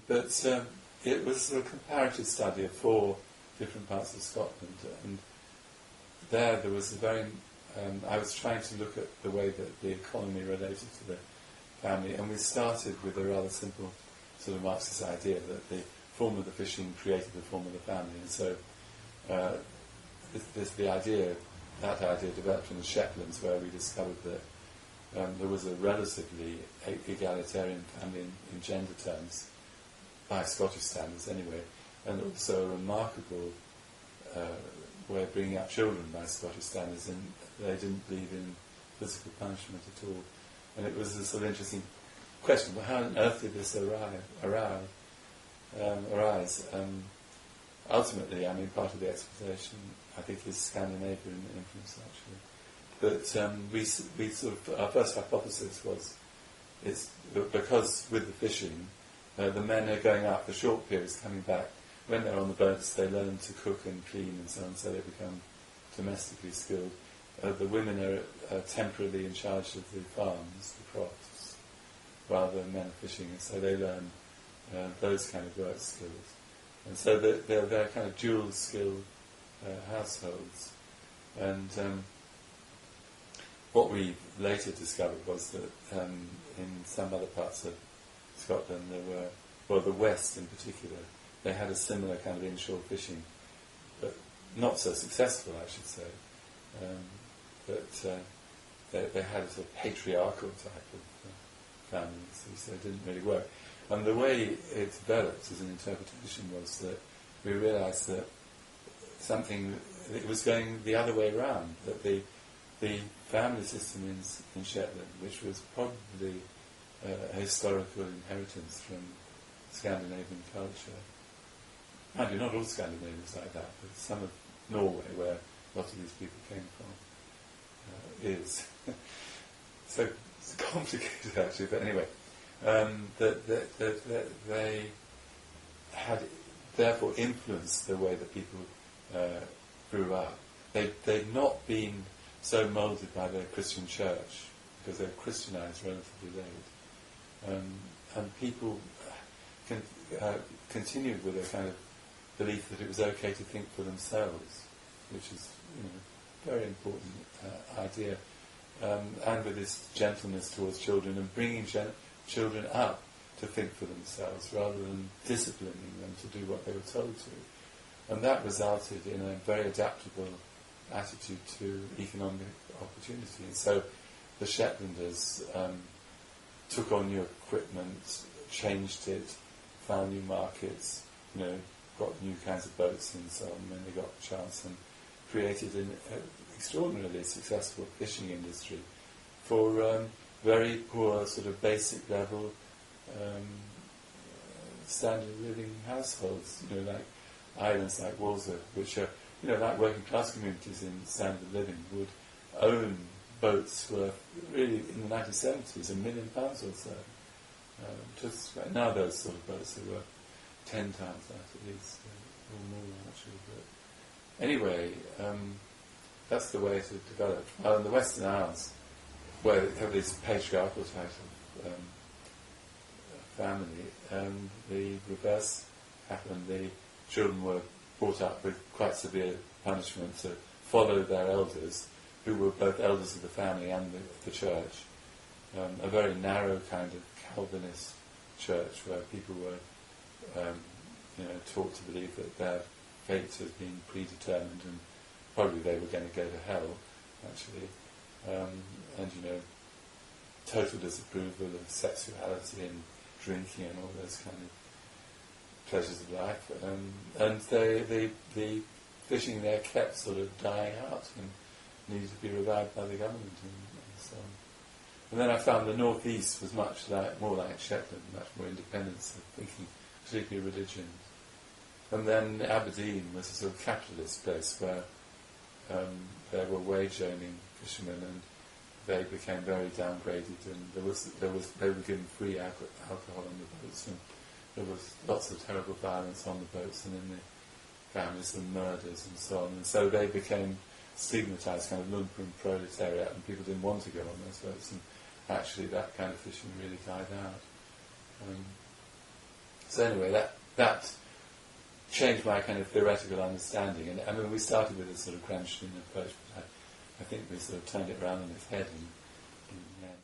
But it was a comparative study of 4 different parts of Scotland, and there was a very... I was trying to look at the way that the economy related to the family, and we started with a rather simple sort of Marxist idea that the form of the fishing created the form of the family, and so that idea developed in the Shetlands, where we discovered that there was a relatively egalitarian family in gender terms, by Scottish standards anyway, and also a remarkable way of bringing up children by Scottish standards, and they didn't believe in physical punishment at all. And it was a sort of interesting question, well, how on earth did this arise? Ultimately, I mean, part of the explanation, I think, is Scandinavian influence, actually. But we sort of, our first hypothesis was, it's because with the fishing, the men are going out for short periods, coming back. When they're on the boats, they learn to cook and clean and so on, so they become domestically skilled. The women are temporarily in charge of the farms, the crops, while the men are fishing, and so they learn those kind of work skills. And so they're kind of dual-skilled households. And what we later discovered was that in some other parts of Scotland there were, well, the West in particular, they had a similar kind of inshore fishing, but not so successful, I should say. They had a sort of patriarchal type of families, so it didn't really work. And the way it developed as an interpretation was that we realised that it was going the other way around, that the family system in Shetland, which was probably a historical inheritance from Scandinavian culture. Mind you, not all Scandinavians like that, but some of Norway, where a lot of these people came from, is. So it's complicated actually, but anyway, that they had therefore influenced the way that people grew up. They'd not been so moulded by their Christian church, because they were Christianized relatively late. And people continued with a kind of belief that it was okay to think for themselves, which is, a very important idea, and with this gentleness towards children and bringing children up to think for themselves rather than disciplining them to do what they were told to. And that resulted in a very adaptable attitude to economic opportunity. And so the Shetlanders took on new equipment, changed it, found new markets, got new kinds of boats and so on when they got the chance, and created an extraordinarily successful fishing industry for very poor, sort of basic level standard of living households, like islands like Walsall, which are, like working class communities in standard of living, would own boats worth, really, in the 1970s, £1 million or so. Just right now, those sort of boats are worth 10 times that at least, or more actually. But anyway, that's the way it had developed. Well, in the Western Isles, where they have this patriarchal type of family, the reverse happened. The children were brought up with quite severe punishment to follow their elders, who were both elders of the family and the church. A very narrow kind of Calvinist church where people were taught to believe that their fate had been predetermined and probably they were going to go to hell, actually. And total disapproval of sexuality and drinking and all those kind of pleasures of life. And the fishing there kept sort of dying out and needed to be revived by the government and so on. And then I found the northeast was more like Shetland, much more independence of thinking, particularly religion. And then Aberdeen was a sort of capitalist place where there were wage-earning fishermen, and they became very downgraded, and they were given free alcohol on the boats, and there was lots of terrible violence on the boats and in the families, and murders and so on. And so they became stigmatised, kind of lumpen proletariat, and people didn't want to go on those boats, and actually that kind of fishing really died out. So anyway, that changed my kind of theoretical understanding. And I mean, we started with a sort of Gramscian approach, but I think we sort of turned it around on its head in the end.